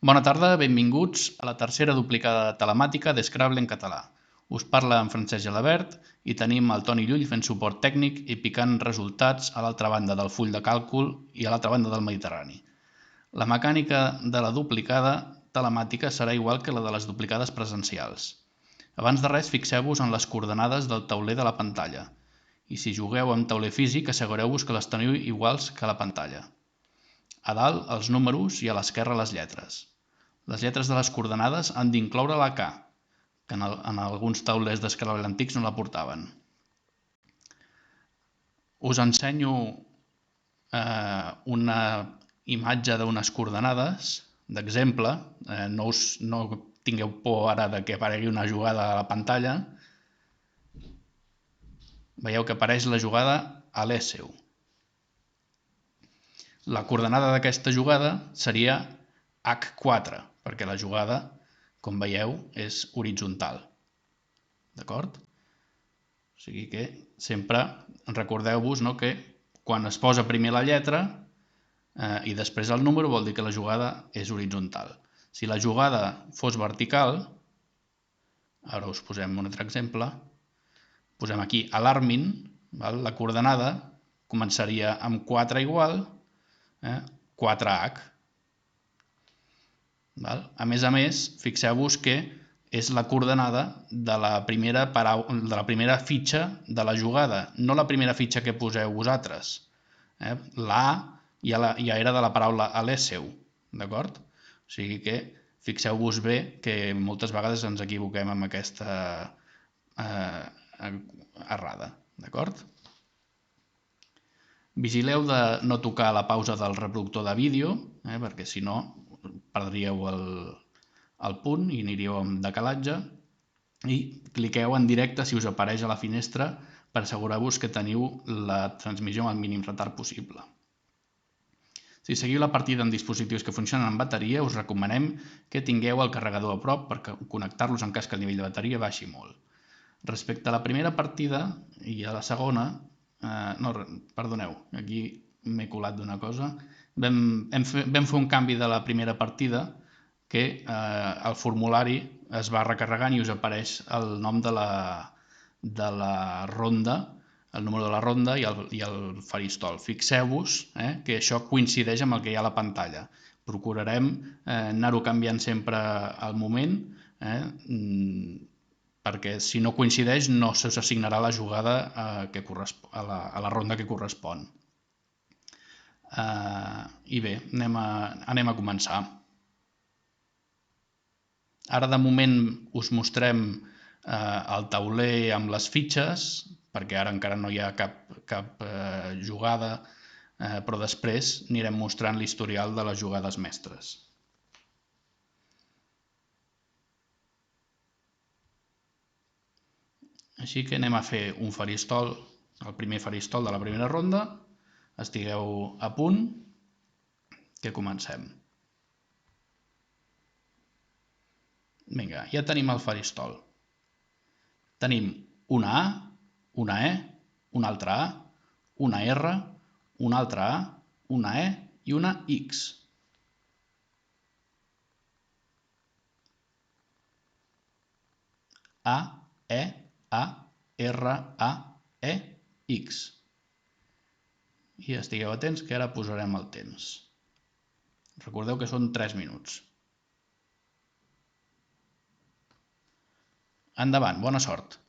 Bona tarda, benvinguts a la tercera duplicada telemàtica d'Scrabble en català. Us parla en Francesc Gelabert i tenim el Toni Llull fent suport tècnic i picant resultats a l'altra banda del full de càlcul i a l'altra banda del Mediterrani. La mecànica de la duplicada telemàtica serà igual que la de les duplicades presencials. Abans de res, fixeu-vos en les coordenades del tauler de la pantalla i si jugueu amb tauler físic, assegureu-vos que les teniu iguals que a la pantalla. A dalt, els números i a l'esquerra les lletres. Les lletres de les coordenades han d'incloure la K, que en alguns taulers d'Scrabble antics no la portaven. Us ensenyo una imatge d'unes coordenades d'exemple. No tingueu por ara de que aparegui una jugada a la pantalla. Veieu que apareix la jugada a l'ESEU. La coordenada d'aquesta jugada seria H4, perquè la jugada, com veieu, és horitzontal. D'acord? O sigui que sempre recordeu-vos que quan es posa primer la lletra i després el número vol dir que la jugada és horitzontal. Si la jugada fos vertical, ara us posem un altre exemple, posem aquí alarmin, la coordenada començaria amb 4 igual, 4H. A més, fixeu-vos que és la coordenada de la primera fitxa de la jugada, no la primera fitxa que poseu vosaltres. La A ja era de la paraula alesseu, d'acord? O sigui que fixeu-vos bé que moltes vegades ens equivoquem amb aquesta errada, d'acord? Vigileu de no tocar la pausa del reproductor de vídeo, perquè si no perdríeu el punt i aniríeu amb decalatge, i cliqueu en directe si us apareix a la finestra per assegurar-vos que teniu la transmissió amb el mínim retard possible. Si seguiu la partida amb dispositius que funcionen amb bateria, us recomanem que tingueu el carregador a prop per connectar-los en cas que el nivell de bateria baixi molt. Respecte a la primera partida i a la segona, perdoneu, aquí m'he colat d'una cosa. Vam fer un canvi de la primera partida que el formulari es va recarregant i us apareix el nom de la ronda, el número de la ronda i el faristol. Fixeu-vos que això coincideix amb el que hi ha a la pantalla. Procurarem anar-ho canviant sempre al moment, perquè si no coincideix no se us assignarà la jugada a la ronda que correspon. I bé, anem a començar. Ara de moment us mostrem el tauler amb les fitxes, perquè ara encara no hi ha cap jugada, però després anirem mostrant l'historial de les jugades mestres. Així que anem a fer un faristol, el primer faristol de la primera ronda. Estigueu a punt, que comencem. Vinga, ja tenim el faristol. Tenim una A, una E, una altra A, una R, una altra A, una E i una X. A, E, A, R, A, E, X. I estigueu atents que ara posarem el temps. Recordeu que són 3 minuts. Endavant, bona sort!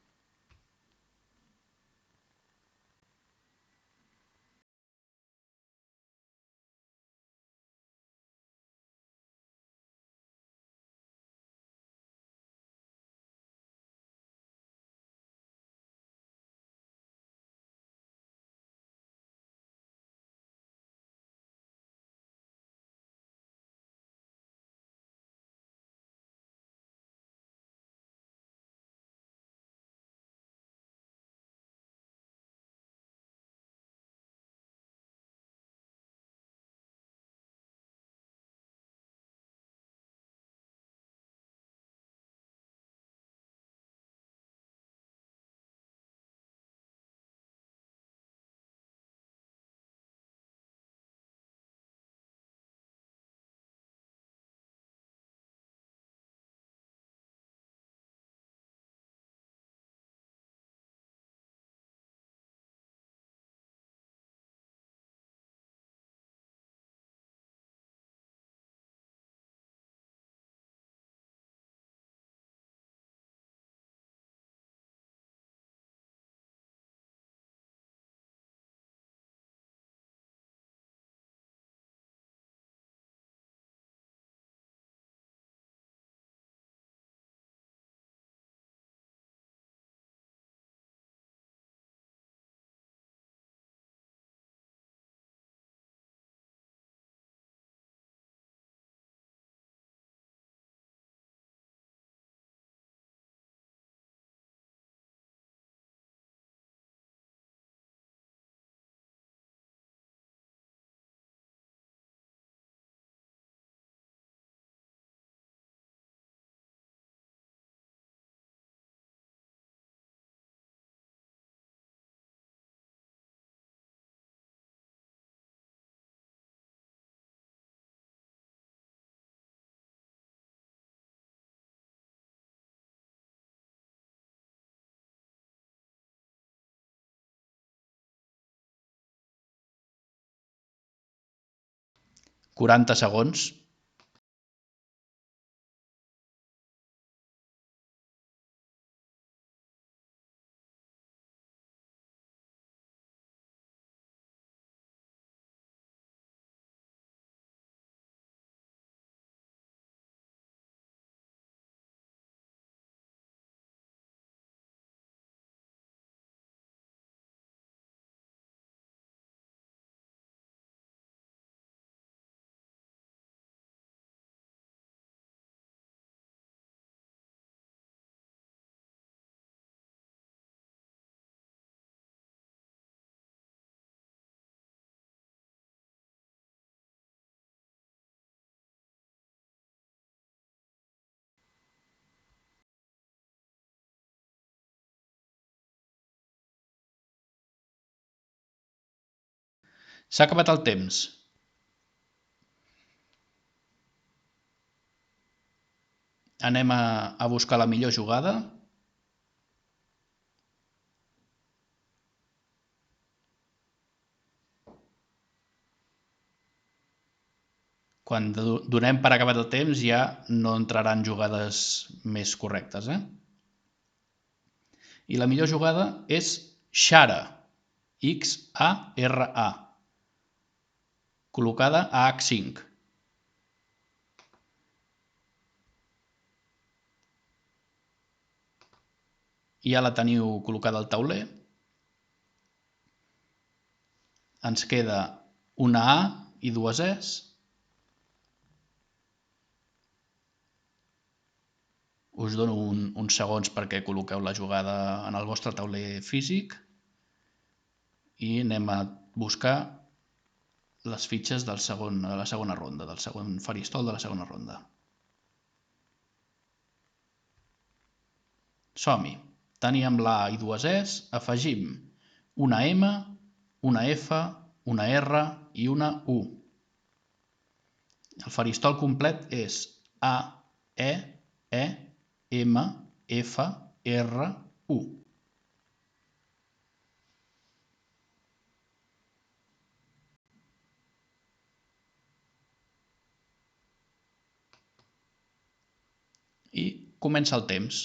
40 segons. S'ha acabat el temps. Anem a buscar la millor jugada. Quan donem per acabat el temps ja no entraran jugades més correctes. I la millor jugada és Xara, X-A-R-A, col·locada a H5. Ja la teniu col·locada al tauler. Ens queda una A i dues Es. Us dono uns segons perquè col·loqueu la jugada en el vostre tauler físic i anem a buscar les fitxes de la segona ronda, del segon faristol de la segona ronda. Som-hi. Teníem la A i dues Es, afegim una M, una F, una R i una U. El faristol complet és A, E, E, M, F, R, U. I comença el temps.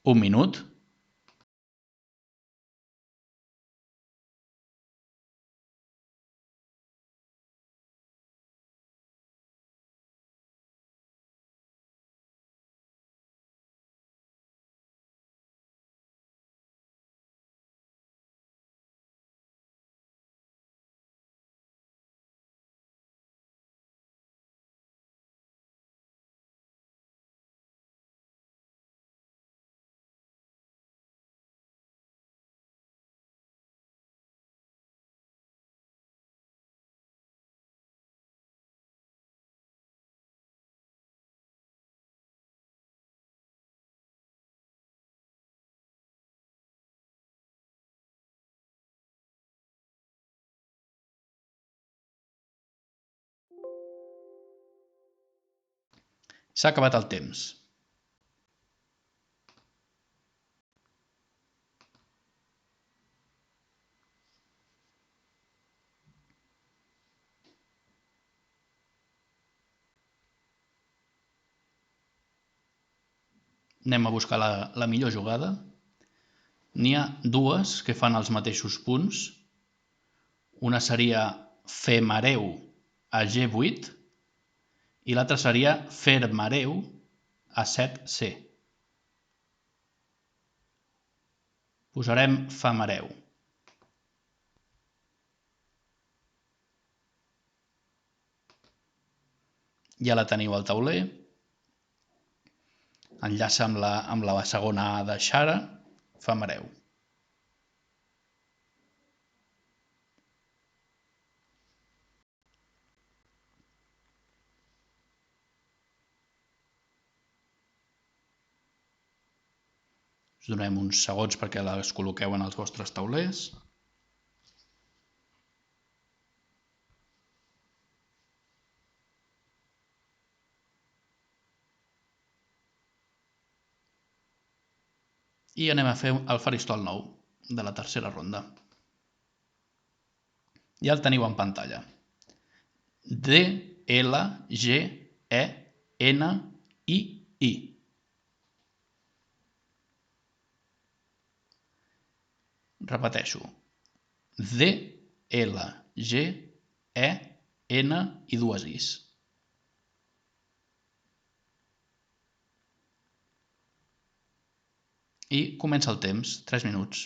Un minut. S'ha acabat el temps. Anem a buscar la millor jugada. N'hi ha dues que fan els mateixos punts. Una seria Femareu a G8 i l'altra seria Fermareu a 7C. Posarem Femareu. Ja la teniu al tauler. Enllaça amb la segona A de Xara, Femareu. Us donem uns segons perquè les col·loqueu en els vostres taulers. I anem a fer el faristol nou de la tercera ronda. Ja el teniu en pantalla. D, L, G, E, N, I. Repeteixo. D, L, G, E, N i dues Is. I comença el temps, 3 minuts.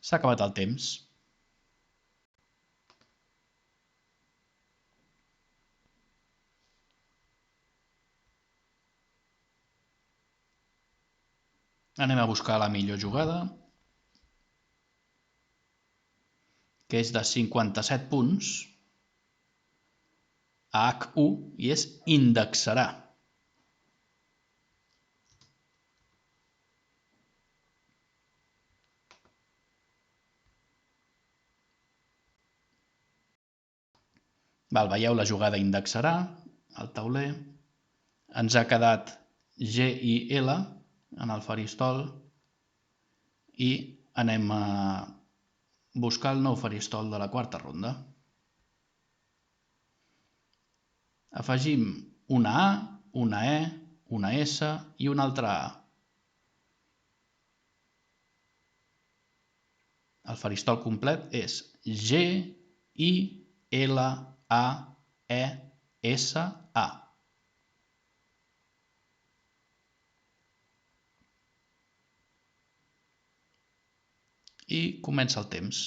S'ha acabat el temps. Anem a buscar la millor jugada, que és de 57 punts, a H1, i és indexarà. Veieu la jugada indexarà al tauler. Ens ha quedat G i L en el faristol i anem a buscar el nou faristol de la quarta ronda. Afegim una A, una E, una S i una altra A. El faristol complet és G, I, L, A, E, S, A. I comença el temps.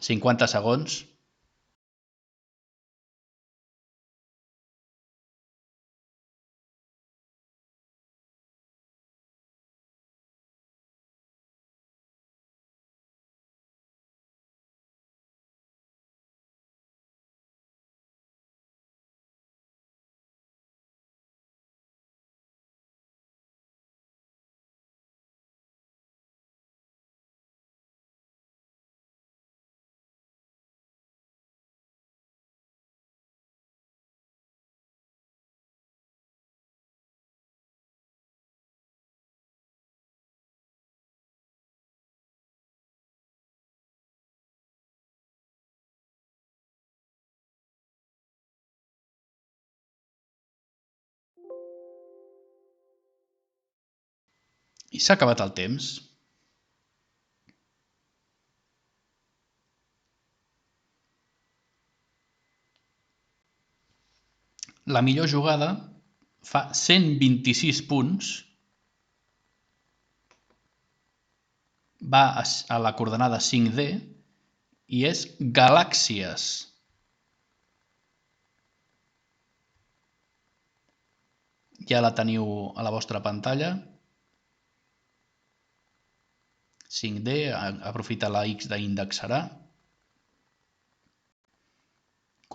(50 segons). I s'ha acabat el temps. La millor jugada fa 126 punts, va a la coordenada 5D i és galàxies. Ja la teniu a la vostra pantalla. 5D, aprofita la X d'indexarà.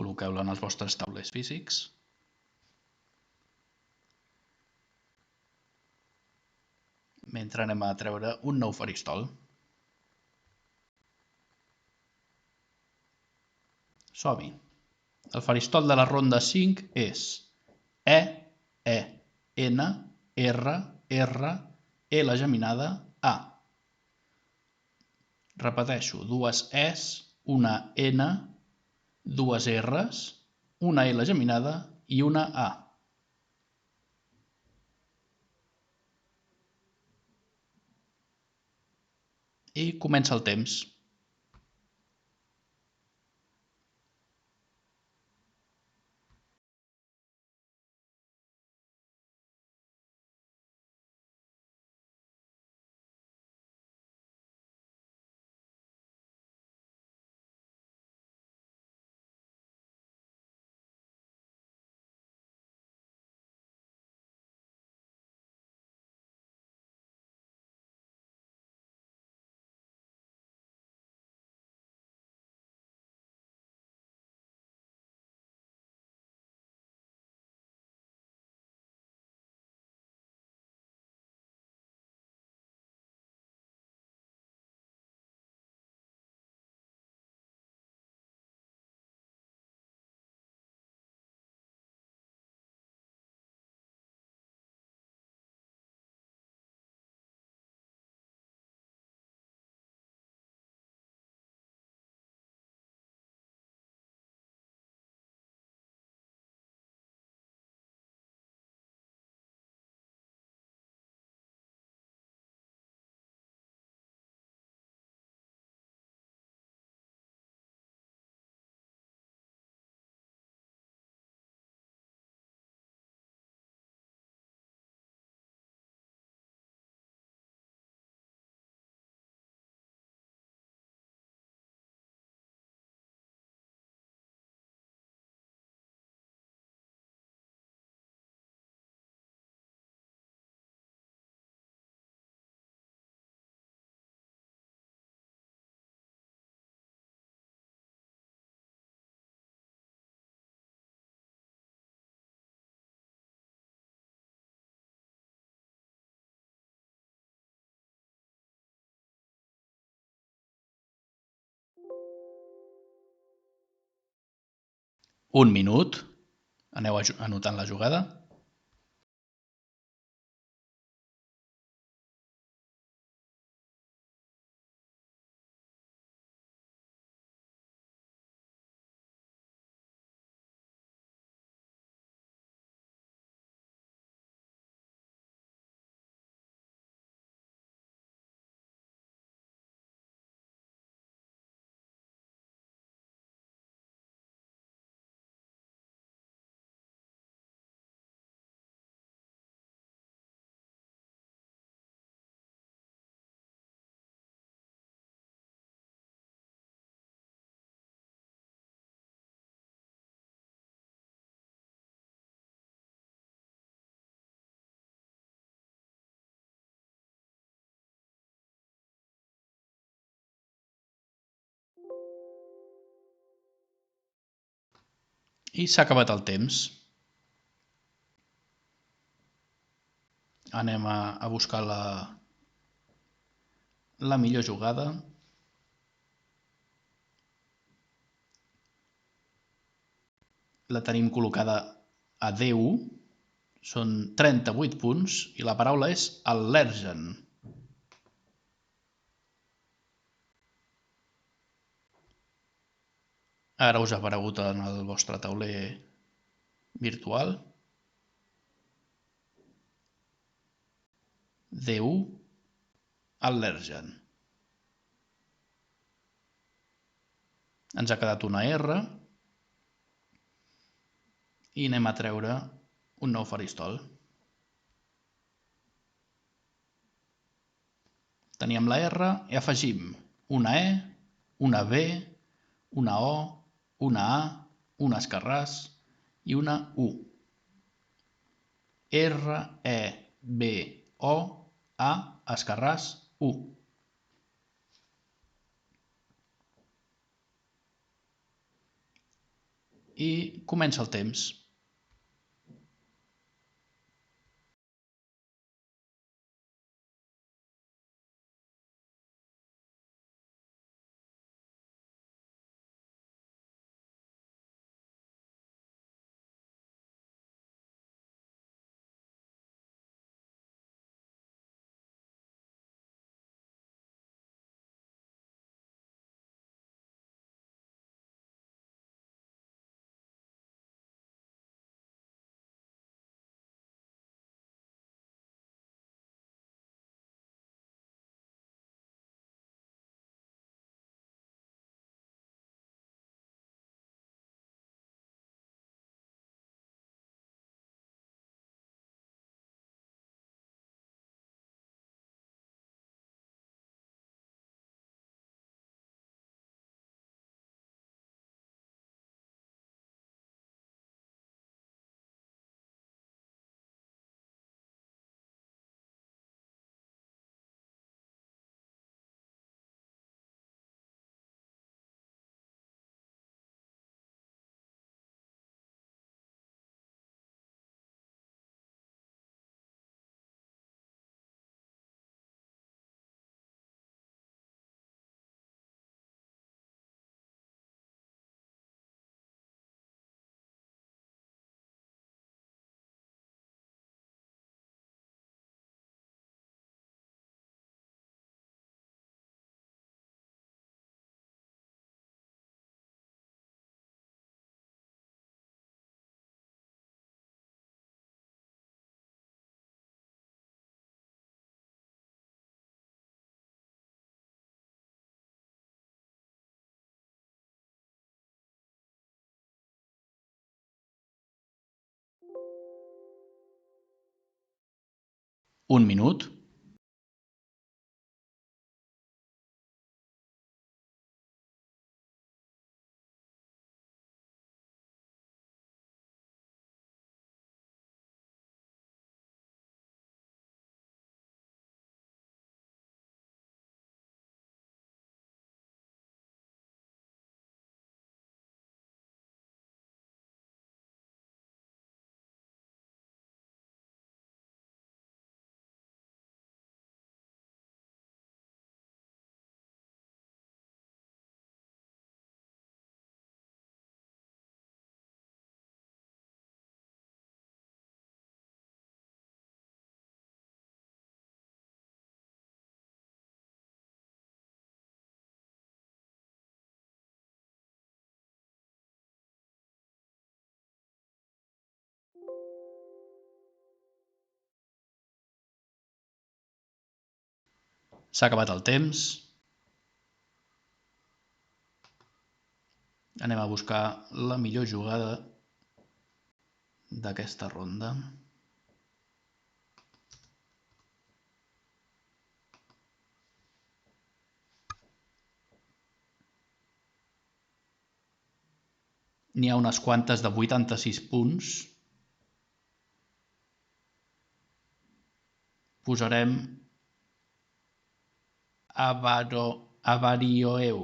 Col·loqueu-la en els vostres taulers físics. Mentre anem a treure un nou faristol. Som-hi. El faristol de la ronda 5 és E, E, N, R, R, L geminada, A. Repeteixo, dues Es, una N, dues Rs, una L geminada i una A. I comença el temps. Un minut. Aneu anotant la jugada. I s'ha acabat el temps. Anem a buscar la millor jugada. La tenim col·locada a D1. Són 38 punts i la paraula és al·lèrgen. Ara us ha aparegut en el vostre tauler virtual. D1, al·lèrgen. Ens ha quedat una R i anem a treure un nou faristol. Teníem la R i afegim una E, una B, una O, una A, un escarràs i una U. R, E, B, O, A, escarràs, U. I comença el temps. Un minut. S'ha acabat el temps. Anem a buscar la millor jugada d'aquesta ronda. N'hi ha unes quantes de 86 punts. Posarem Avarioeu.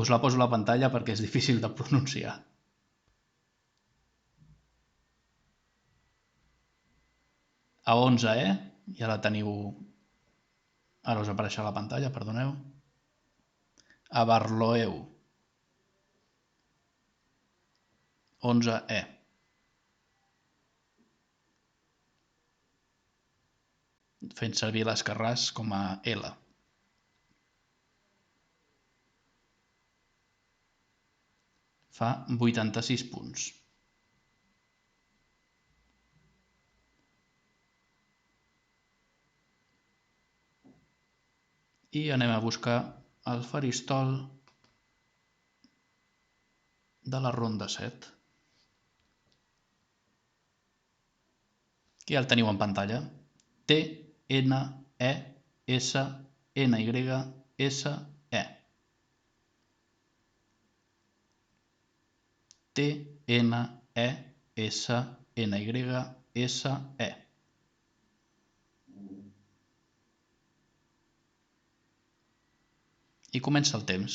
Us la poso a la pantalla perquè és difícil de pronunciar. A 11, Ja la teniu... Ara us apareixerà a la pantalla, perdoneu. Avarloeu. 11. Fent servir l'escarràs com a L. Fa 86 punts. I anem a buscar el faristol de la ronda 7. Que ja el teniu en pantalla. T-N-E-S-N-Y-S-E. T-N-E-S-N-Y-S-E. I comença el temps.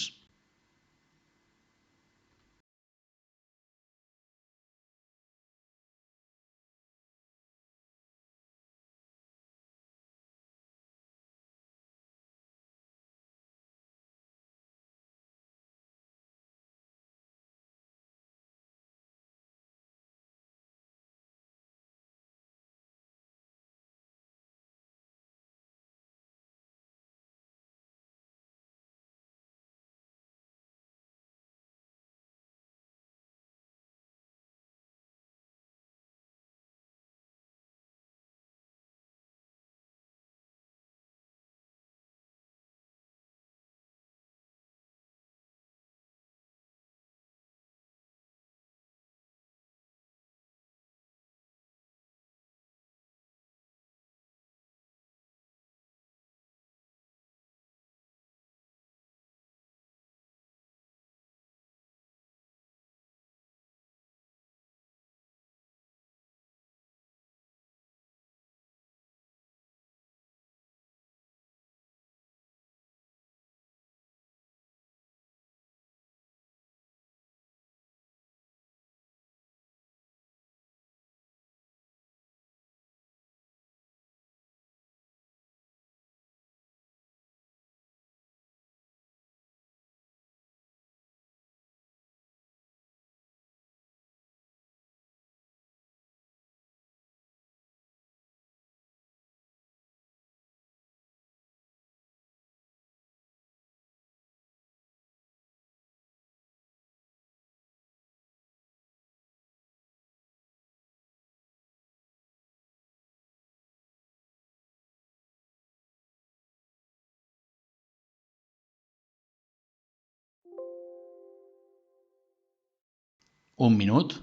Un minut.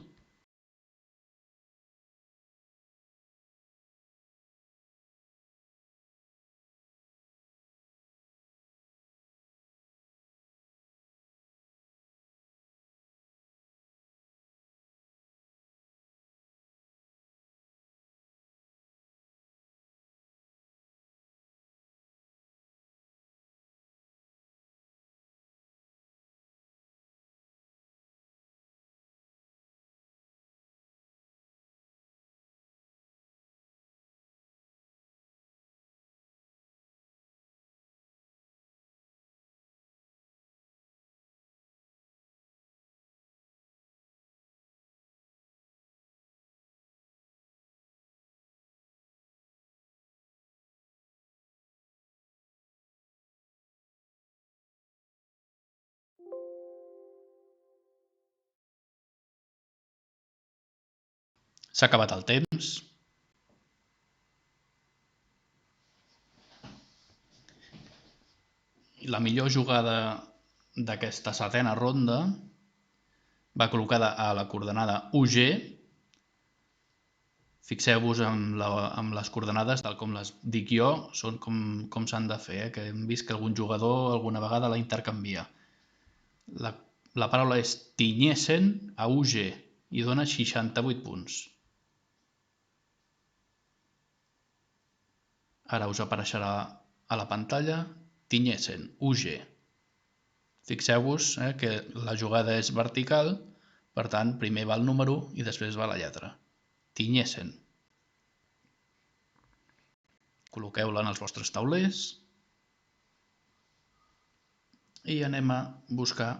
S'ha acabat el temps. La millor jugada d'aquesta setena ronda va col·locada a la coordenada UG. Fixeu-vos amb les coordenades, tal com les dic jo, són com s'han de fer, que hem vist que algun jugador alguna vegada la intercanvia. La paraula és Tinyesen a UG i dona 68 punts. Ara us apareixerà a la pantalla Tinyesen, UG. Fixeu-vos que la jugada és vertical, per tant, primer va el número i després va la lletra. Tinyesen. Col·loqueu-la en els vostres taulers i anem a buscar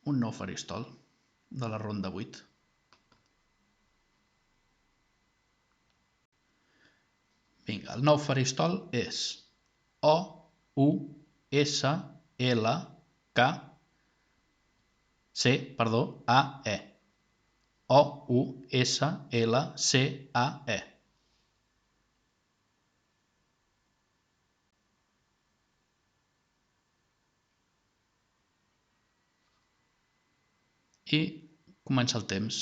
un nou faristol de la ronda 8. Vinga, el nou faristol és OUSLCAE. OUSLCAE. I comença el temps.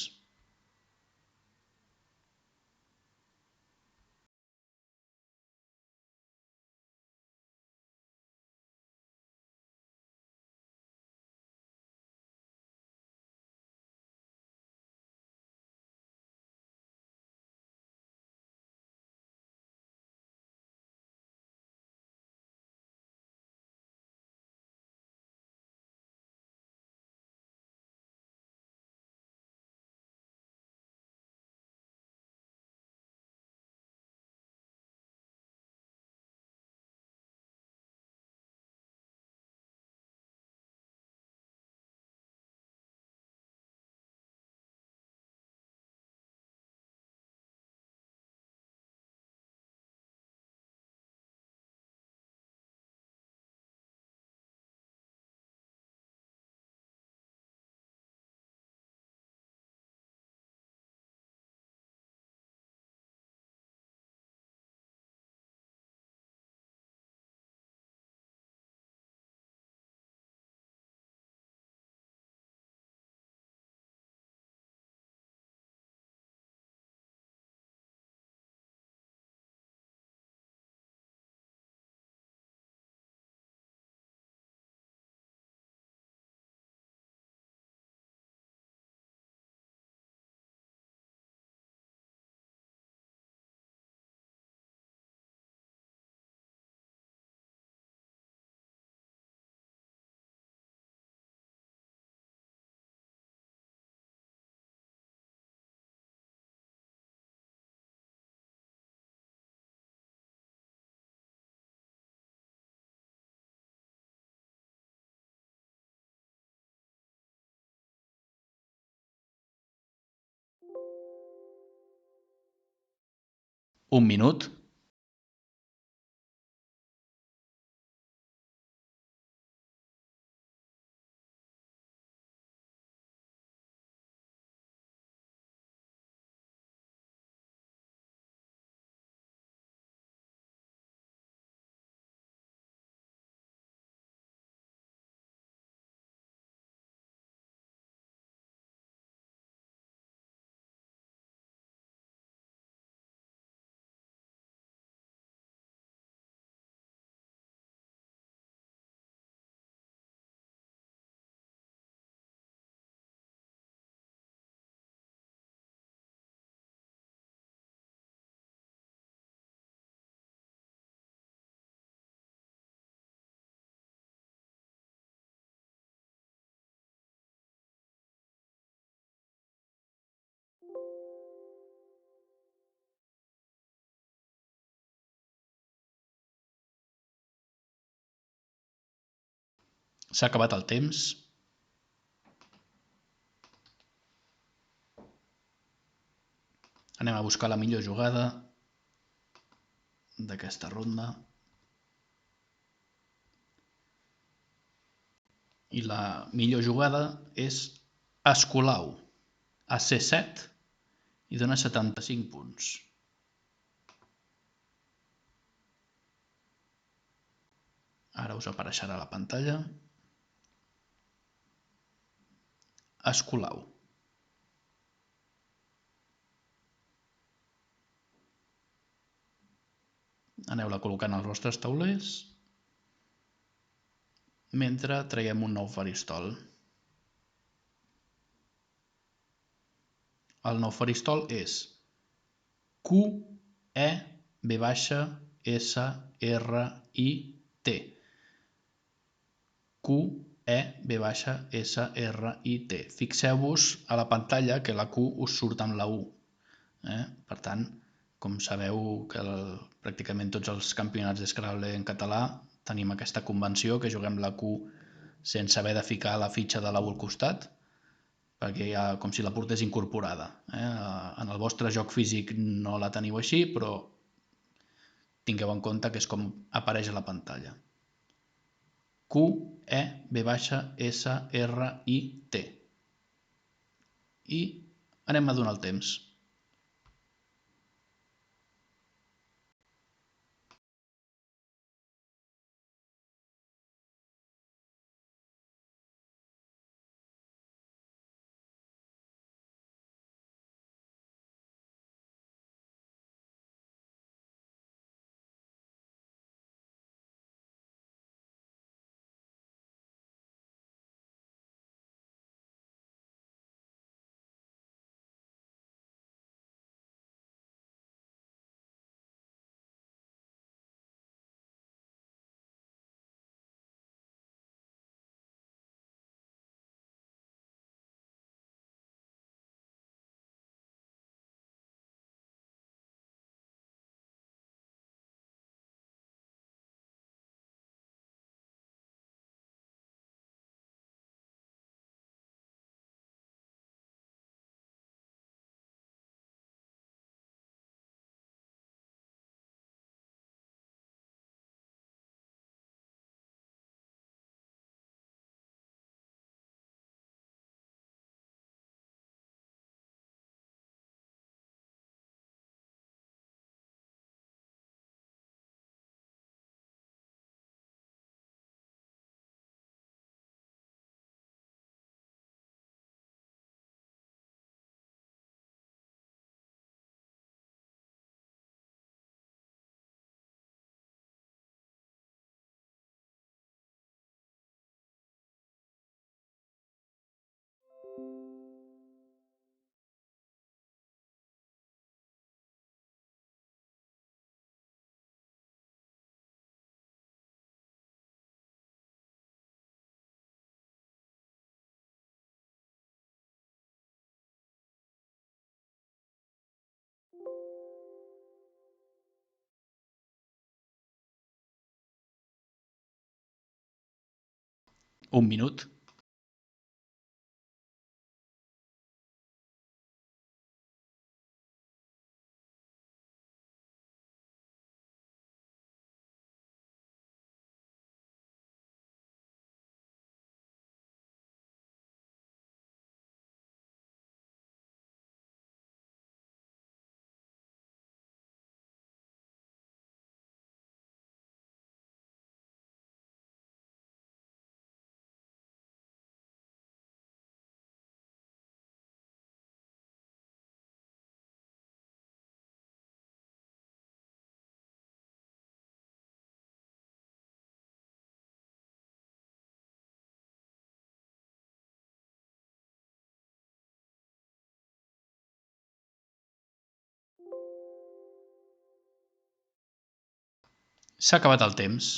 Un minut. S'ha acabat el temps. Anem a buscar la millor jugada d'aquesta ronda. I la millor jugada és Escolau, a C7 i dona 75 punts. Ara us apareixerà a la pantalla. Escolau. Aneu-la col·locant als vostres taulers mentre traiem un nou faristol. El nou faristol és QEVSRIT. QEVSRIT. Fixeu-vos a la pantalla que la Q us surt amb la U. Per tant, com sabeu que pràcticament tots els campionats d'Scrabble en català tenim aquesta convenció que juguem la Q sense haver de ficar la fitxa de la U al costat, perquè ja com si la portés incorporada. En el vostre joc físic no la teniu així, però tingueu en compte que és com apareix a la pantalla. QEVSRIT. I anem a donar el temps. Un minut. S'ha acabat el temps.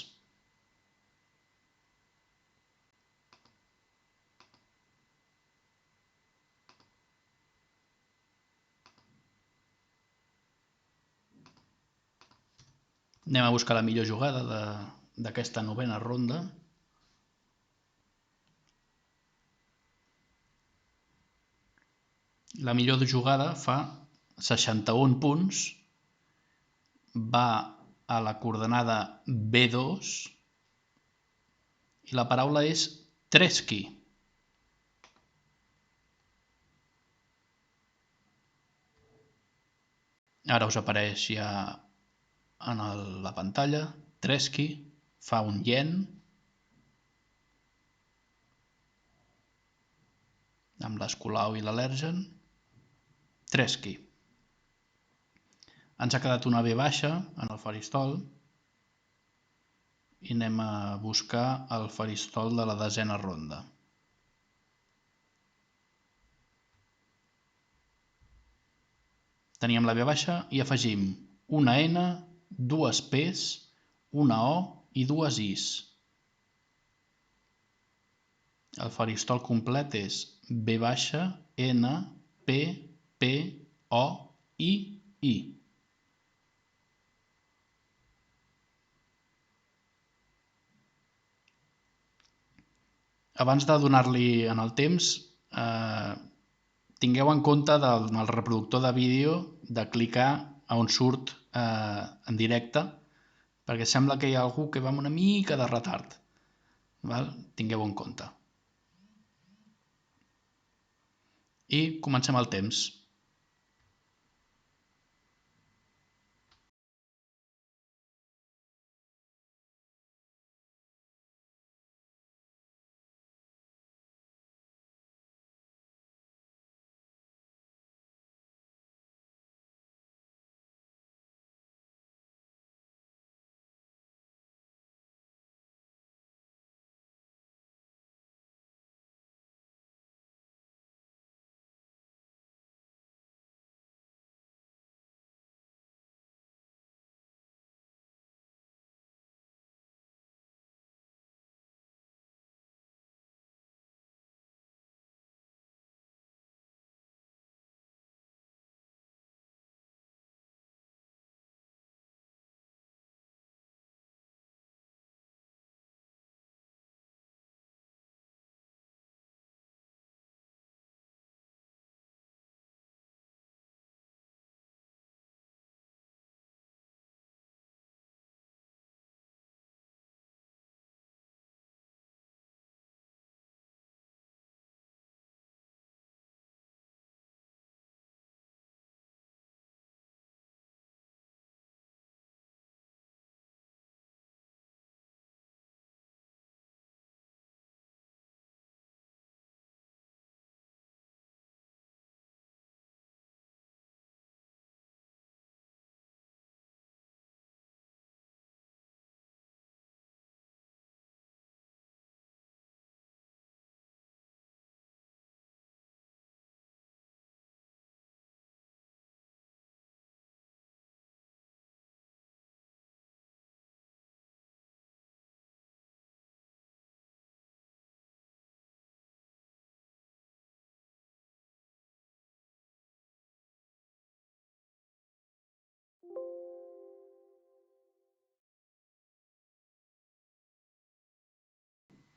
Anem a buscar la millor jugada d'aquesta novena ronda. La millor jugada fa 61 punts, va a la coordenada B2 i la paraula és Tresky. Ara us apareix ja en la pantalla. Tresky fa un yen amb l'Escolau i l'Al·lergen. Tresky. Ens ha quedat una V baixa en el faristol i anem a buscar el faristol de la desena ronda. Teníem la V baixa i afegim una N, dues P's, una O i dues I's. El faristol complet és V baixa, N, P, P, O, I. Abans de donar-li en el temps, tingueu en compte en el reproductor de vídeo de clicar on surt en directe, perquè sembla que hi ha algú que va amb una mica de retard. Tingueu en compte. I comencem el temps.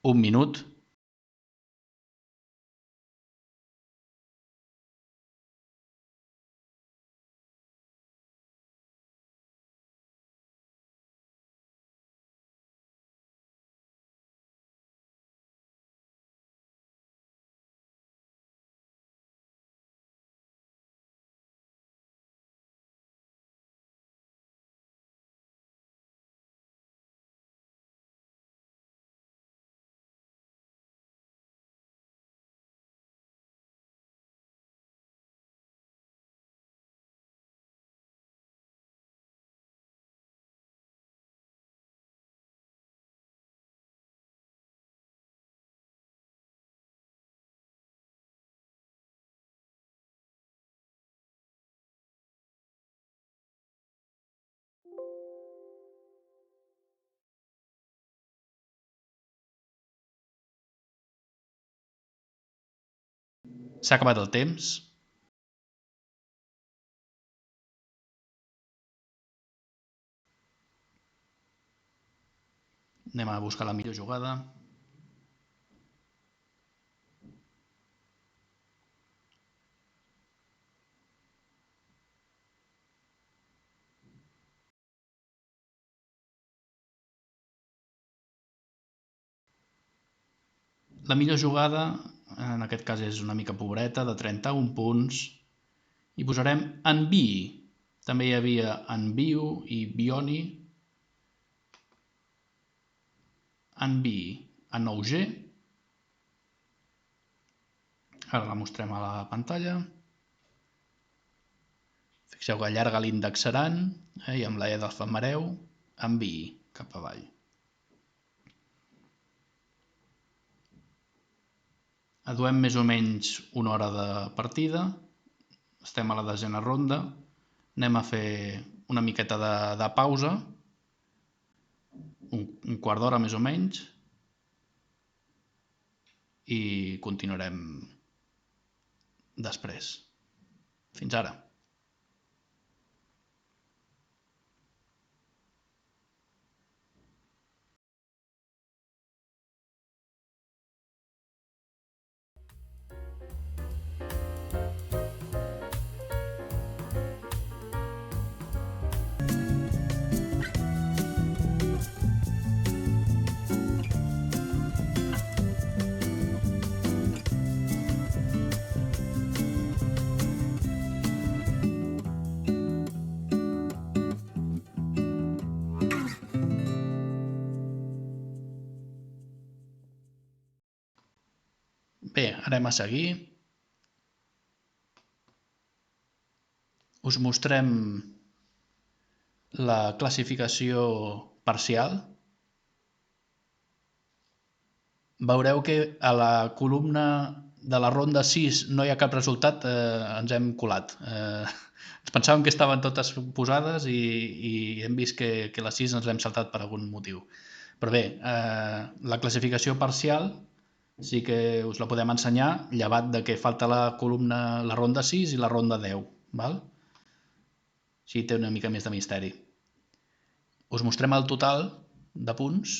Un minut. S'ha acabat el temps. Anem a buscar la millor jugada. La millor jugada, en aquest cas és una mica pobreta, de 31 punts, i posarem enviï. També hi havia Envio i Bioni, Enviï a 9G. Ara la mostrem a la pantalla. Fixeu que allarga l'indexaran i amb la E d'alfamareu enviï cap avall. Duem més o menys una hora de partida. Estem a la 10a ronda. Anem a fer una miqueta de pausa, un quart d'hora més o menys, i continuarem després. Fins ara. Bé, anem a seguir. Us mostrem la classificació parcial. Veureu que a la columna de la ronda 6 no hi ha cap resultat, ens hem colat. Ens pensàvem que estaven totes posades i hem vist que la 6 ens l'hem saltat per algun motiu. Però bé, la classificació parcial sí que us la podem ensenyar, llevat de que falta la ronda 6 i la ronda 10. Val? Així té una mica més de misteri. Us mostrem el total de punts.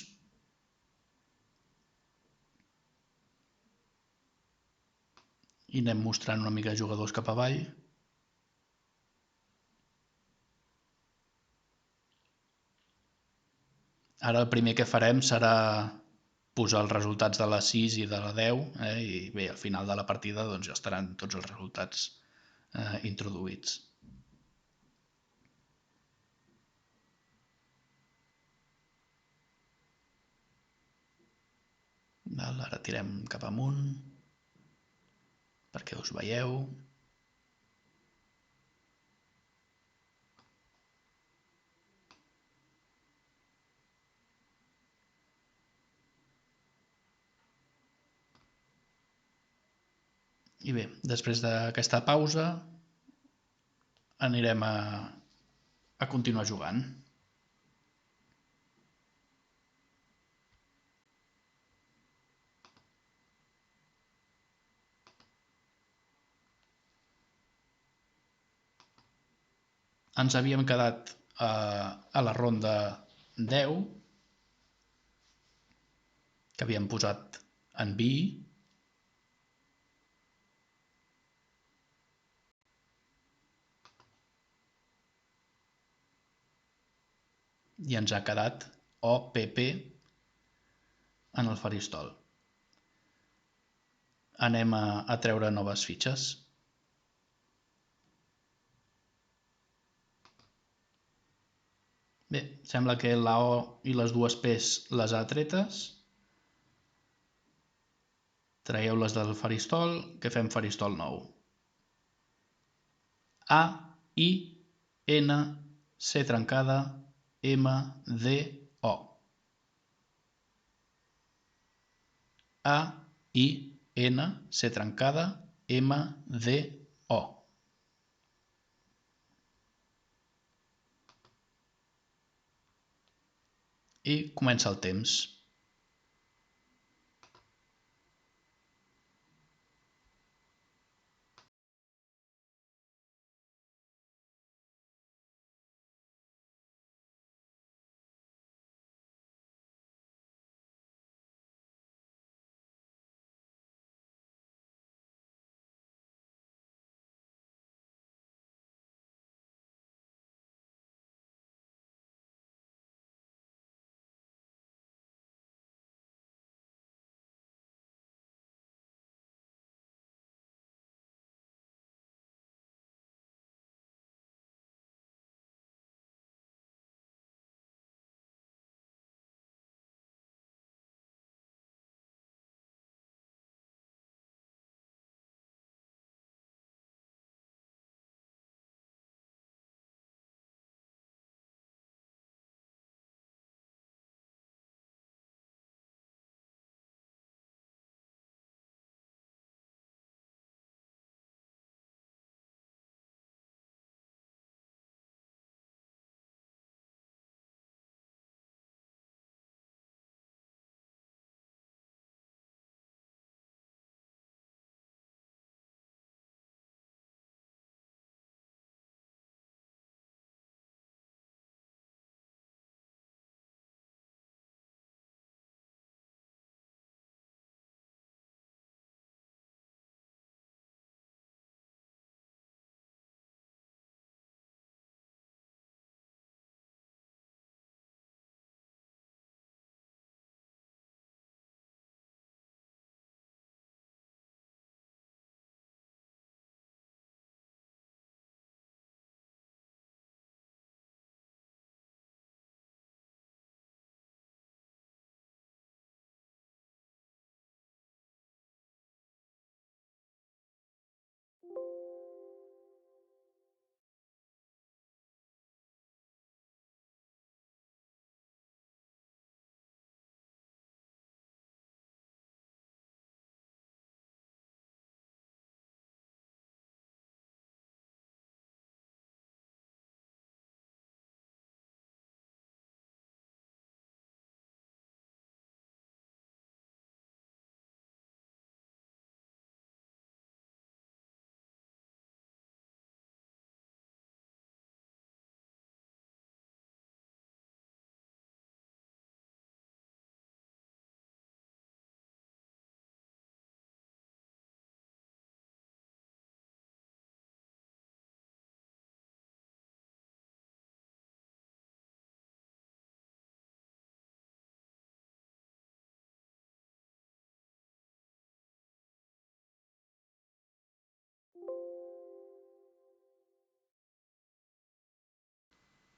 I anem mostrant una mica jugadors cap avall. Ara el primer que farem serà posar els resultats de la 6 i de la 10, i bé, al final de la partida doncs, ja estaran tots els resultats introduïts. Ara tirem cap amunt perquè us veieu. I bé, després d'aquesta pausa anirem a continuar jugant. Ens havíem quedat a la ronda 10, que havíem posat enviï. I ens ha quedat OPP en el faristol. Anem a treure noves fitxes. Bé, sembla que la O i les dues P's les ha tretes. Traieu-les del faristol, que fem faristol nou. A, I, N, C trencada, M, D, O. A, I, N, C trencada, M, D, O. I comença el temps.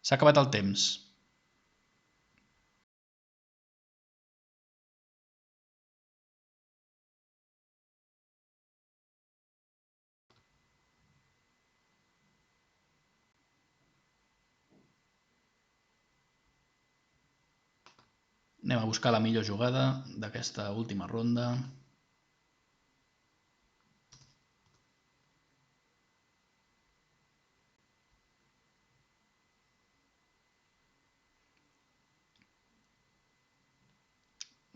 S'ha acabat el temps. Anem a buscar la millor jugada d'aquesta última ronda.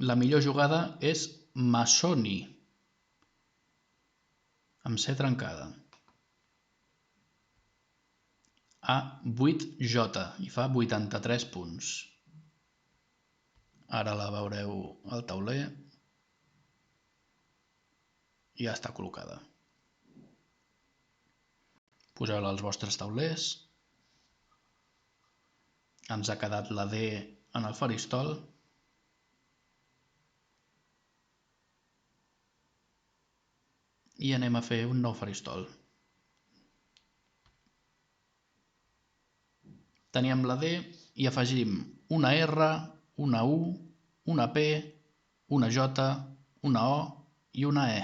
La millor jugada és Massoni, amb C trencada. A 8J i fa 83 punts. Ara la veureu al tauler. Ja està col·locada. Poseu-la als vostres taulers. Ens ha quedat la D en el faristol. I anem a fer un nou faristol. Teníem la D i afegim una R, una U, una P, una J, una O i una E.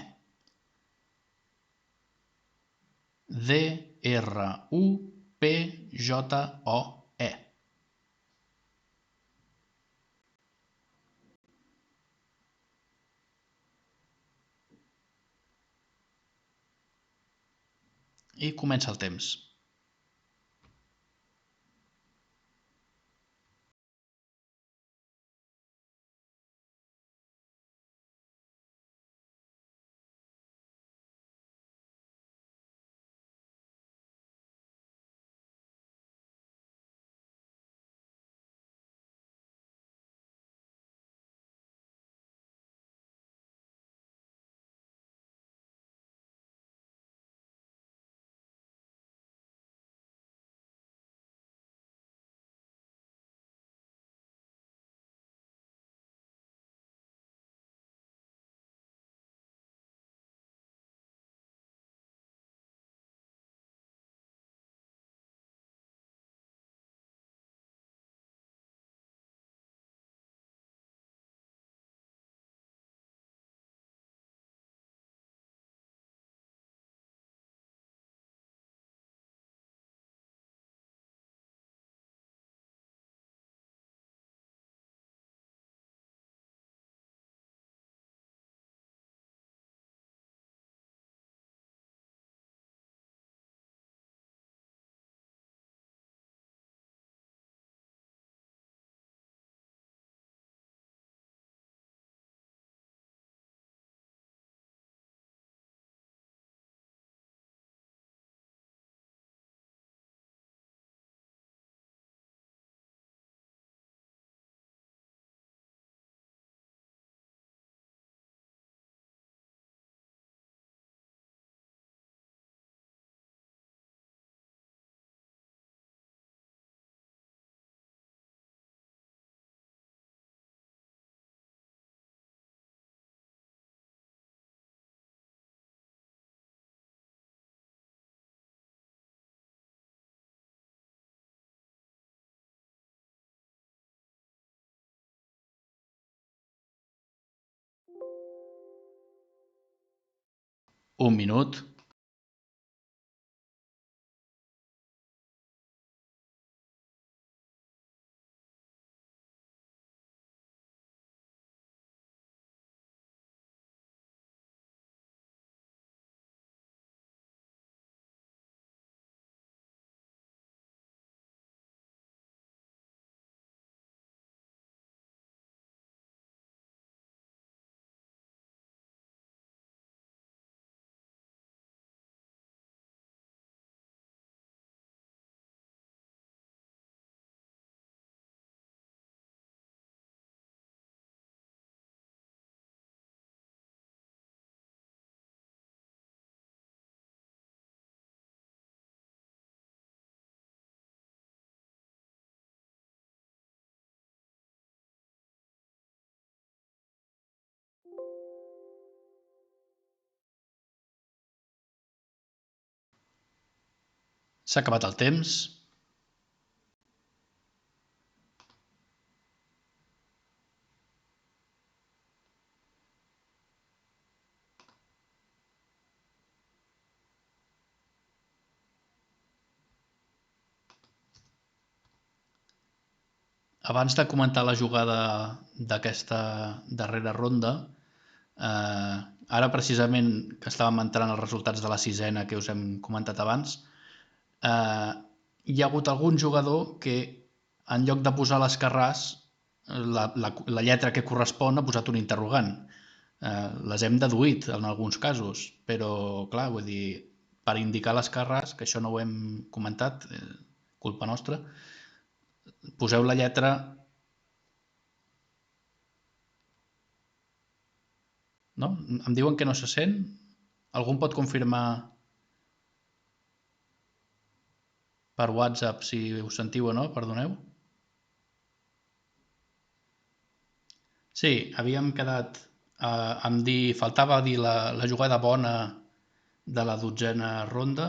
D, R, U, P, J, O, E. I comença el temps. Un minut. S'ha acabat el temps. Abans de comentar la jugada d'aquesta darrera ronda, ara precisament que estàvem entrant els resultats de la sisena que us hem comentat abans, hi ha hagut algun jugador que en lloc de posar l'Escarràs, la lletra que correspon ha posat un interrogant. Les hem deduït en alguns casos, però clar, vull dir, per indicar l'Escarràs, que això no ho hem comentat, culpa nostra, poseu la lletra. No? Em diuen que no se sent. Algú em pot confirmar per WhatsApp si us sentiu o no? Perdoneu. Sí, havíem quedat en dir, faltava dir la jugada bona de la dotzena ronda,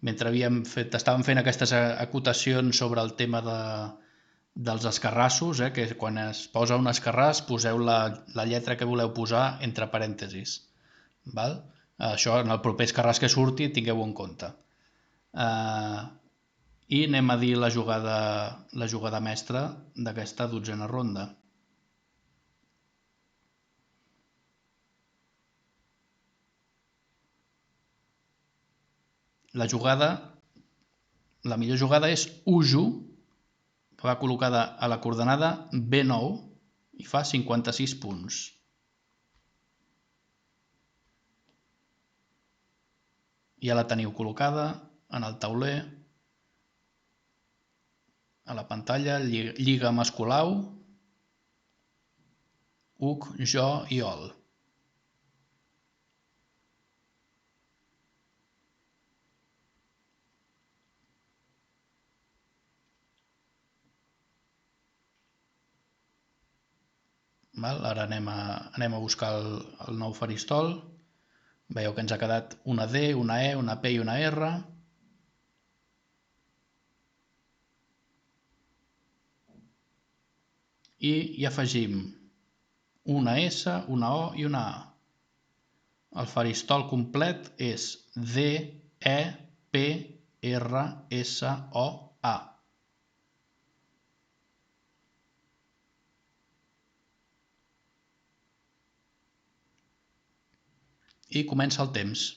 mentre estàvem fent aquestes acotacions sobre el tema dels escarrassos, que quan es posa un escarràs poseu la lletra que voleu posar entre parèntesis. Val? Això en el proper escarràs que surti tingueu en compte. I anem a dir la jugada mestra d'aquesta dotzena ronda. La millor jugada és Uju, que va col·locada a la coordenada B9 i fa 56 punts. Ja la teniu col·locada en el tauler, a la pantalla, lliga amb Escolau, Uc, Jo i Ol. Ara anem a buscar el nou faristol. Veieu que ens ha quedat una D, una E, una P i una R. I hi afegim una S, una O i una A. El faristol complet és D, E, P, R, S, O, A. I comença el temps.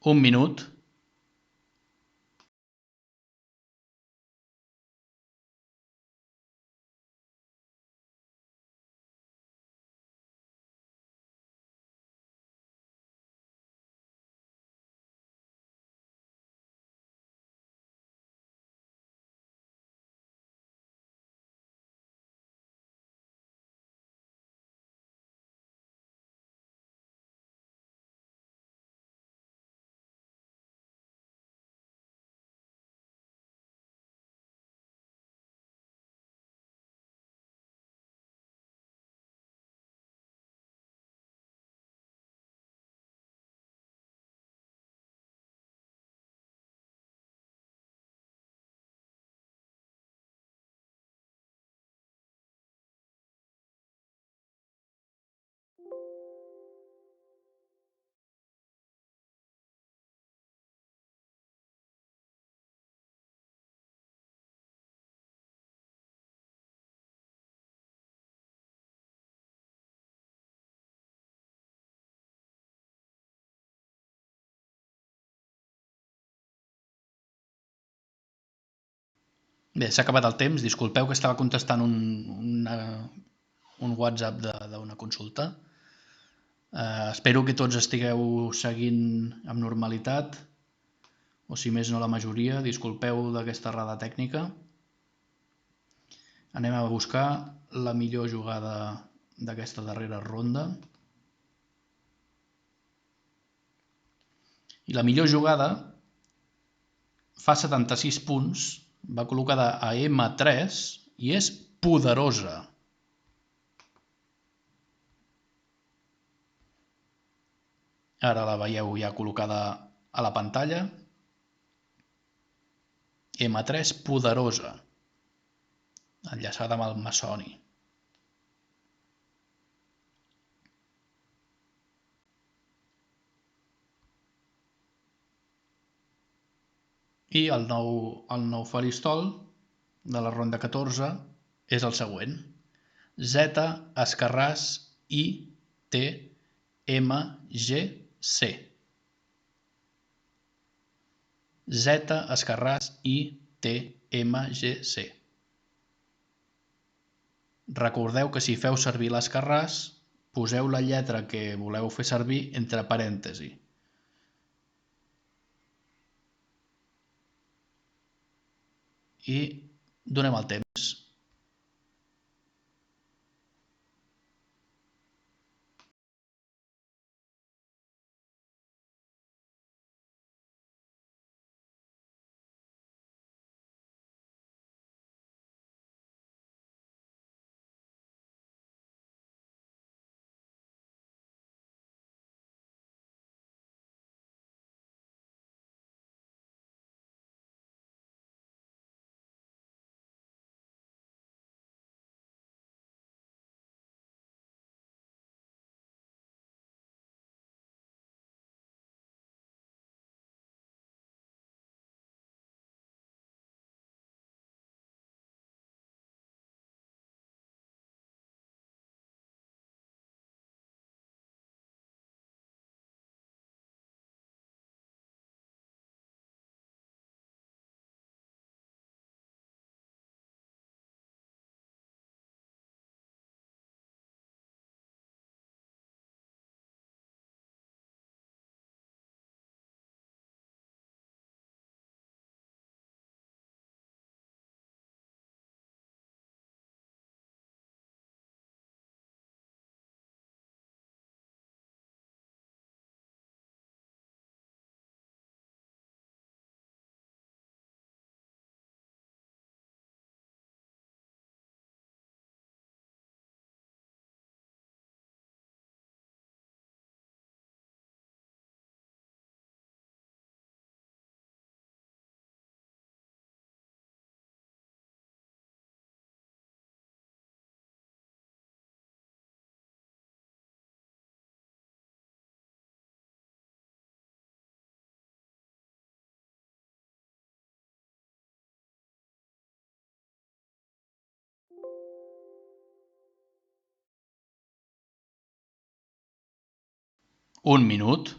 Un minut. Bé, s'ha acabat el temps. Disculpeu que estava contestant un WhatsApp d'una consulta. Espero que tots estigueu seguint amb normalitat, o si més no la majoria. Disculpeu d'aquesta errada tècnica. Anem a buscar la millor jugada d'aquesta darrera ronda. I la millor jugada fa 76 punts, va col·locada a M3 i és poderosa. Ara la veieu ja col·locada a la pantalla. M3 poderosa, enllaçada amb el Masoni. I el nou faristol de la ronda 14 és el següent. Z, Escarràs, I, T, M, G, C. Z, Escarràs, I, T, M, G, C. Recordeu que si feu servir l'Escarràs, poseu la lletra que voleu fer servir entre parèntesis. I donem el temps. Un minut.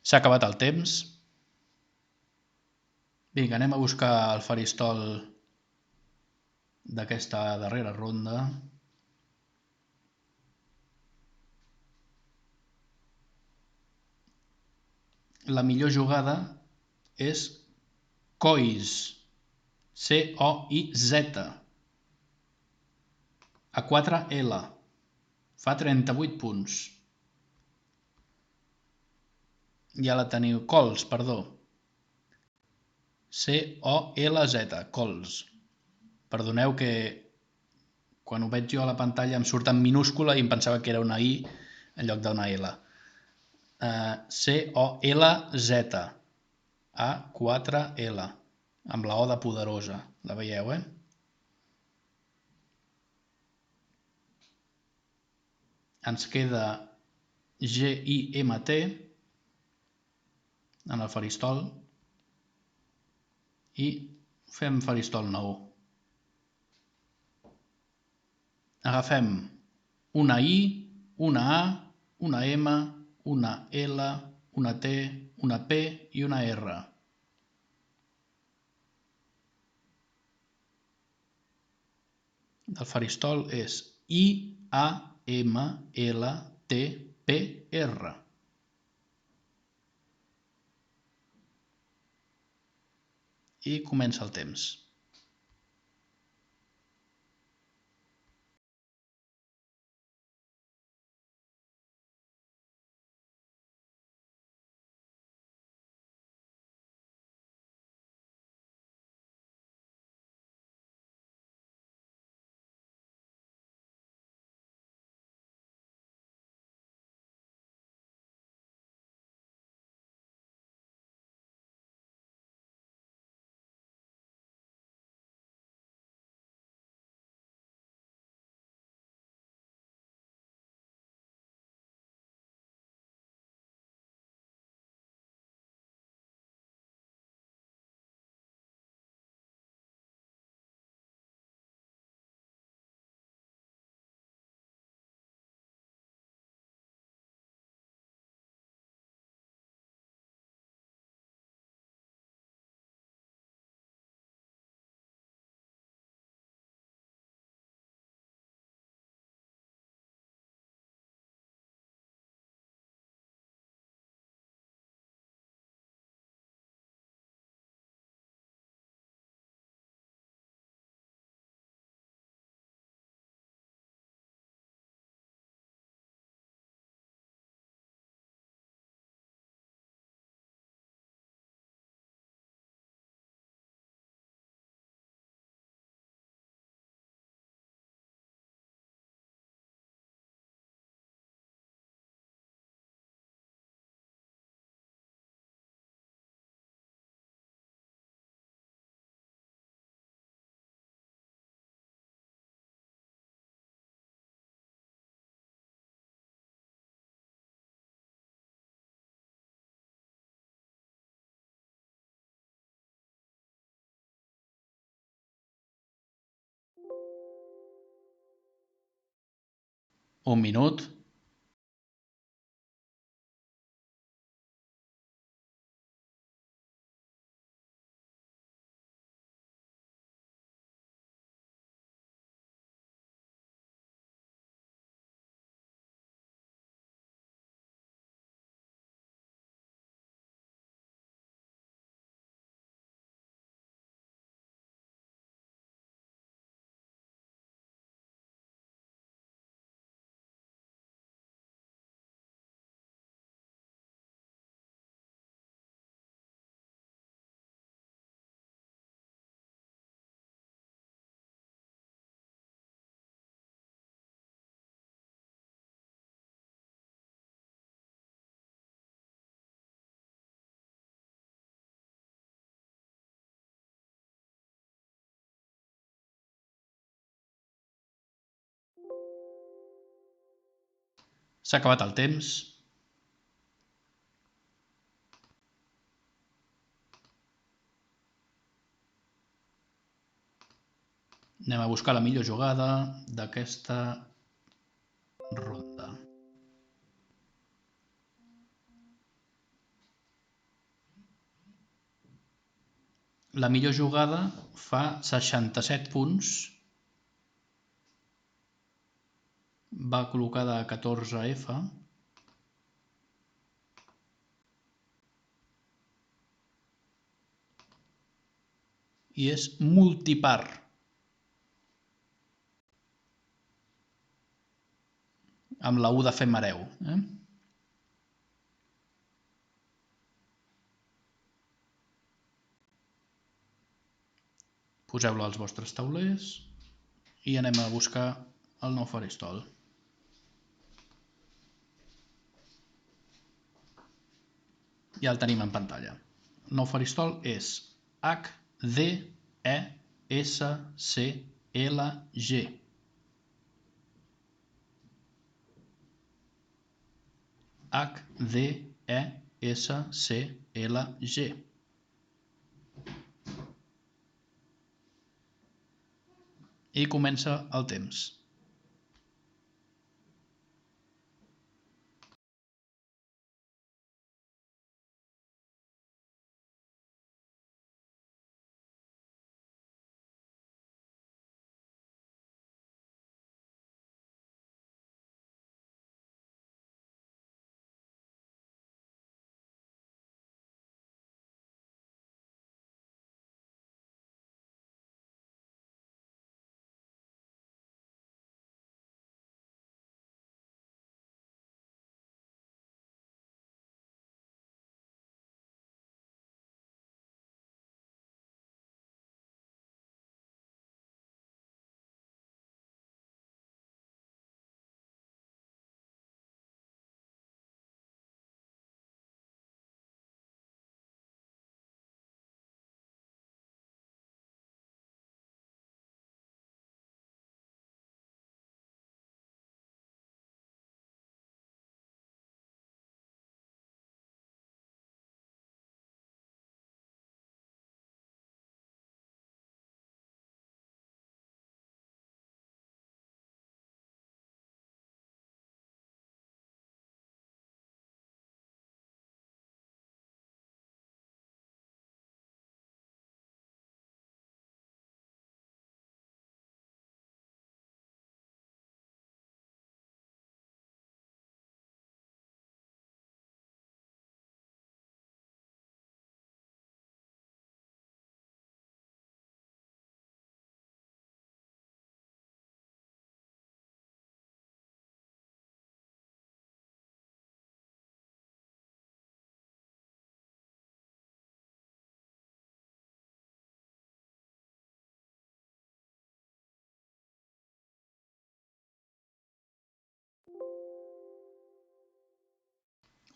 S'ha acabat el temps. Vinga, anem a buscar el faristol d'aquesta darrera ronda. La millor jugada és COIZ, C-O-I-Z. A4L. Fa 38 punts. Ja la teniu. Cols, perdó. C-O-L-Z. Cols. Perdoneu que quan ho veig jo a la pantalla em surt en minúscula i em pensava que era una I en lloc d'una L. C-O-L-Z. A4L. Amb la O de poderosa. La veieu, eh? Ens queda G-I-M-T en el faristol i fem faristol nou. Agafem una I, una A, una M, una L, una T, una P i una R. El faristol és I, A, M, L, T, P, R. I comença el temps. Un minut. S'ha acabat el temps. Anem a buscar la millor jugada d'aquesta ronda. La millor jugada fa 67 punts. Va col·locada a 14F. I és multipar. amb la U de fem hereu. Poseu-la als vostres taulers i anem a buscar el nou faristol. Ja el tenim en pantalla. El nou faristol és HDESCLG. HDESCLG. I comença el temps.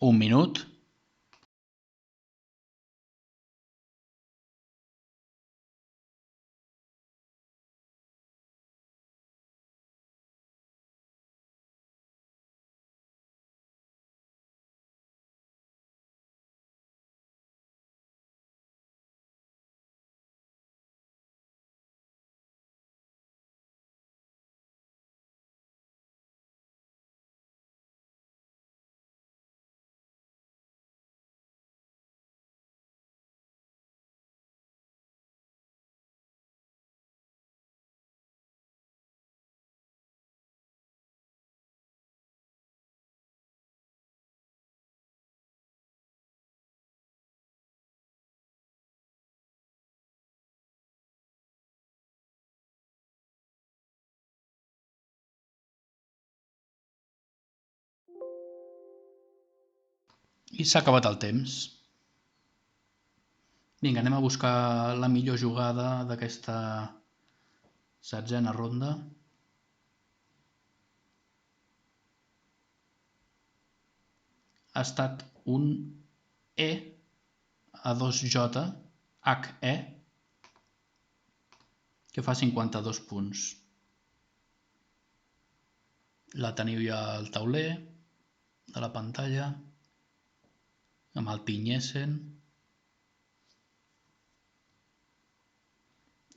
Un minut. I s'ha acabat el temps. Vinga, anem a buscar la millor jugada d'aquesta 16a ronda. Ha estat un E a 2J, HE, que fa 52 punts. La teniu ja al tauler de la pantalla, amb el Pinyessen.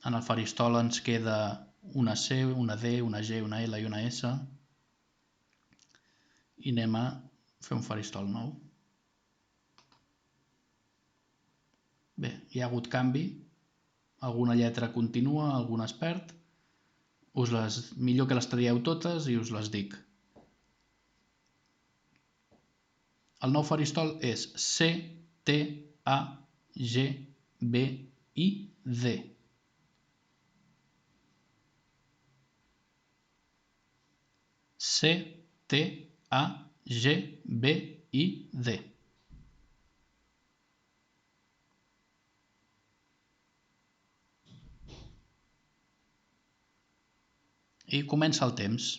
En el faristol ens queda una C, una D, una G, una L i una S. I anem a fer un faristol nou. Bé, hi ha hagut canvi. Alguna lletra continua, alguna es perd. Millor que les traieu totes i us les dic. El nou faristol és C, T, A, G, B, I, D. C, T, A, G, B, I, D. I comença el temps.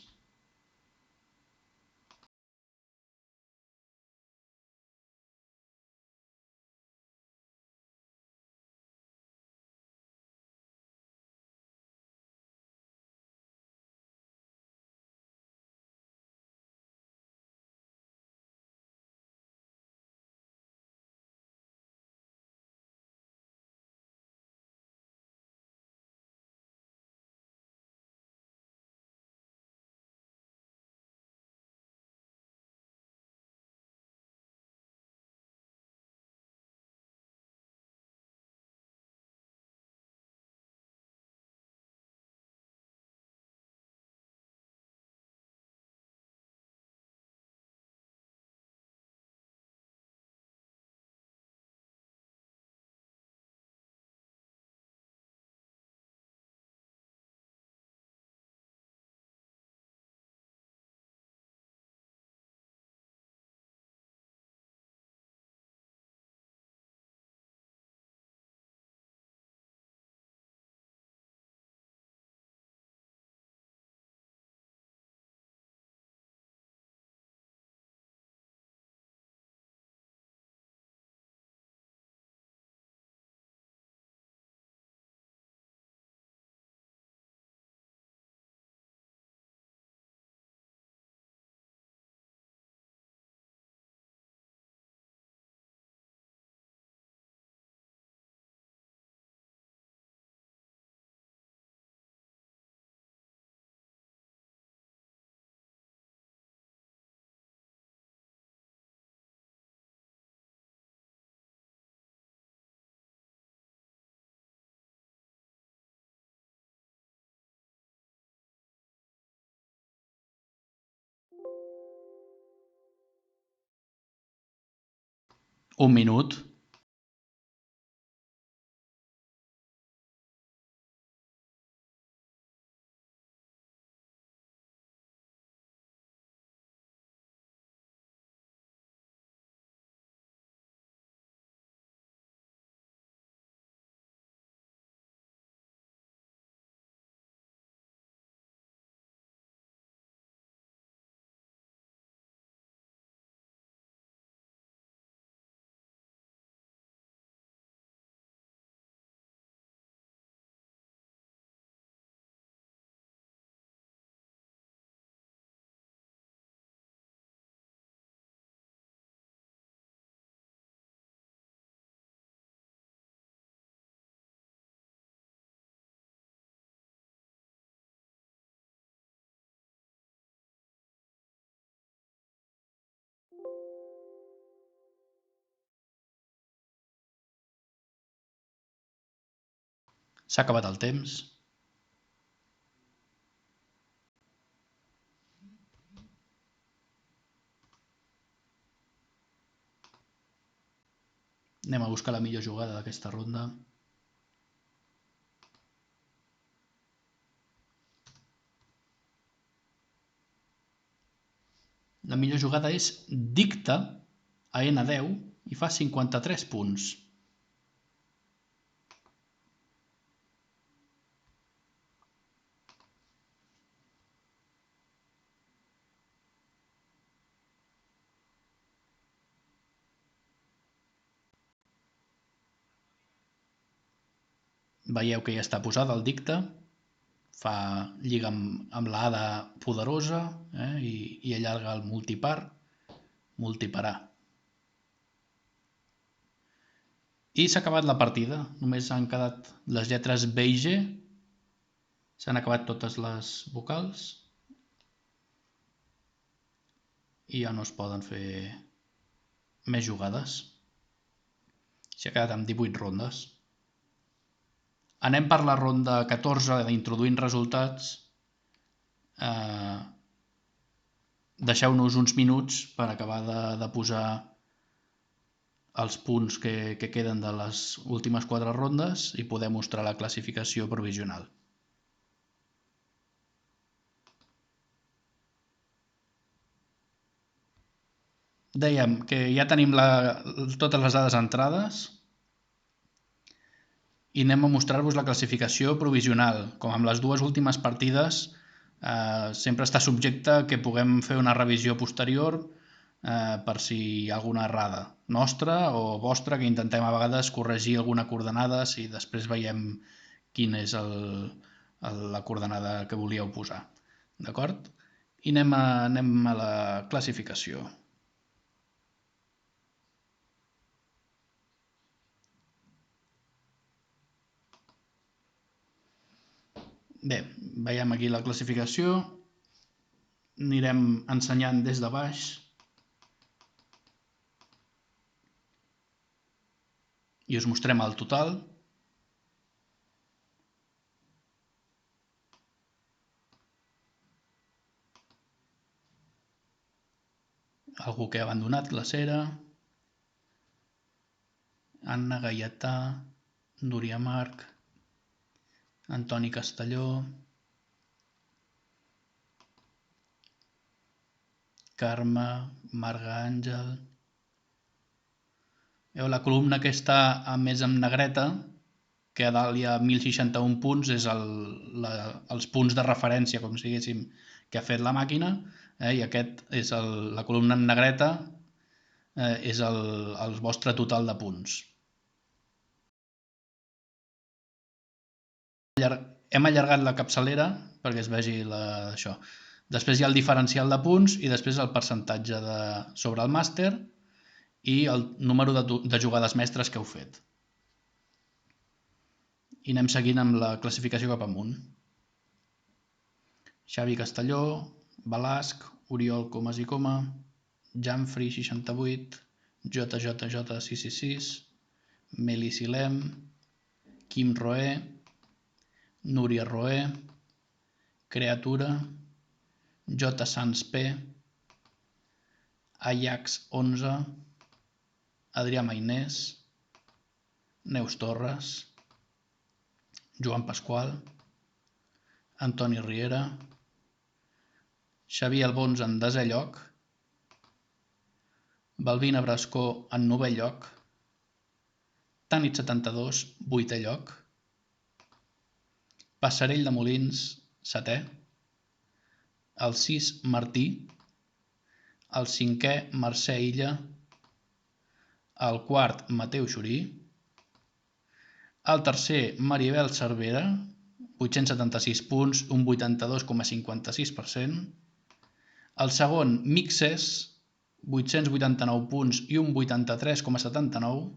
Un minut. S'ha acabat el temps. Anem a buscar la millor jugada d'aquesta ronda. La millor jugada és dicta a N10 i fa 53 punts. Veieu que ja està posada el dicte, lliga amb la Ada poderosa i allarga el multipar, multiparà. I s'ha acabat la partida, només han quedat les lletres B i G, s'han acabat totes les vocals i ja no es poden fer més jugades. S'ha quedat amb 18 rondes. Anem per la ronda 14 d'introduint resultats. Deixeu-nos uns minuts per acabar de posar els punts que queden de les últimes 4 rondes i poder mostrar la classificació provisional. Dèiem que ja tenim totes les dades entrades i anem a mostrar-vos la classificació provisional. Com amb les dues últimes partides, sempre està subjecte a que puguem fer una revisió posterior per si hi ha alguna errada nostra o vostra, que intentem a vegades corregir alguna coordenada si després veiem quina és la coordenada que volíeu posar. D'acord? I anem a la classificació. Bé, veiem aquí la classificació, anirem ensenyant des de baix. I us mostrem el total. Algú que ha abandonat Glacera, Anna Gaietà, Núria Marc, Antoni Castelló, Carme, Marga Àngel. Veu la columna que està més en negreta, que a dalt hi ha 1061 punts, és els punts de referència, com si diguéssim, que ha fet la màquina, i aquest és la columna en negreta, és el vostre total de punts. Hem allargat la capçalera perquè es vegi això. Després hi ha el diferencial de punts i després el percentatge sobre el màster i el número de jugades mestres que heu fet. I anem seguint amb la classificació cap amunt. Xavi Castelló, Balasc, Oriol Comas i Coma, Janfri 68, JJJ 666, Meli Silem, Quim Roé, Núria Roé, Creatura, J. Sans P, Ajax 11, Adrià Mainés, Neus Torres, Joan Pasqual, Antoni Riera, Xavier Albons en 10è lloc, Balbina Brascó en 9è lloc, Tanit 72, 8è lloc, Passarell de Molins, 7è, el 6 Martí, el 5è Mercè Illa, el 4 Mateu Xurí, el tercer Maribel Cervera, 876 punts, un 82,56%, el segon Mixes, 889 punts i un 83,79%,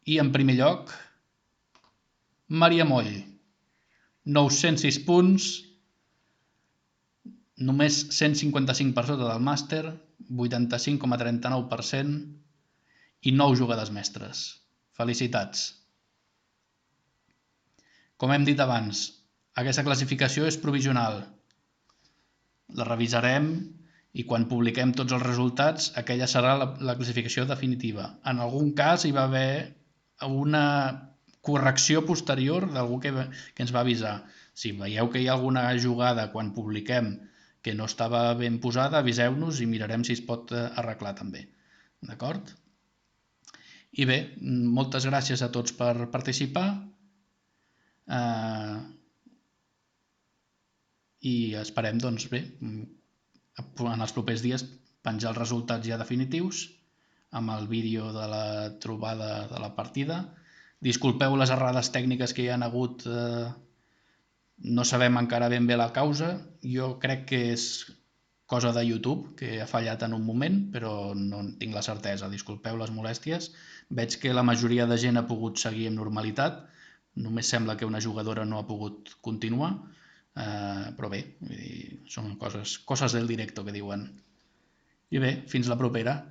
i en primer lloc Maria Moll, 906 punts, només 155 per sota del màster, 85,39% i 9 jugades mestres. Felicitats! Com hem dit abans, aquesta classificació és provisional. La revisarem i quan publiquem tots els resultats, aquella serà la classificació definitiva. En algun cas hi va haver una correcció posterior d'algú que ens va avisar. Si veieu que hi ha alguna jugada quan publiquem que no estava ben posada, aviseu-nos i mirarem si es pot arreglar també. D'acord? I bé, moltes gràcies a tots per participar i esperem, doncs bé, en els propers dies penjar els resultats ja definitius amb el vídeo de la trobada de la partida. Disculpeu les errades tècniques que hi ha hagut, no sabem encara ben bé la causa. Jo crec que és cosa de YouTube, que ha fallat en un moment, però no en tinc la certesa. Disculpeu les molèsties. Veig que la majoria de gent ha pogut seguir amb normalitat. Només sembla que una jugadora no ha pogut continuar. Però bé, són coses del directo que diuen. I bé, fins la propera.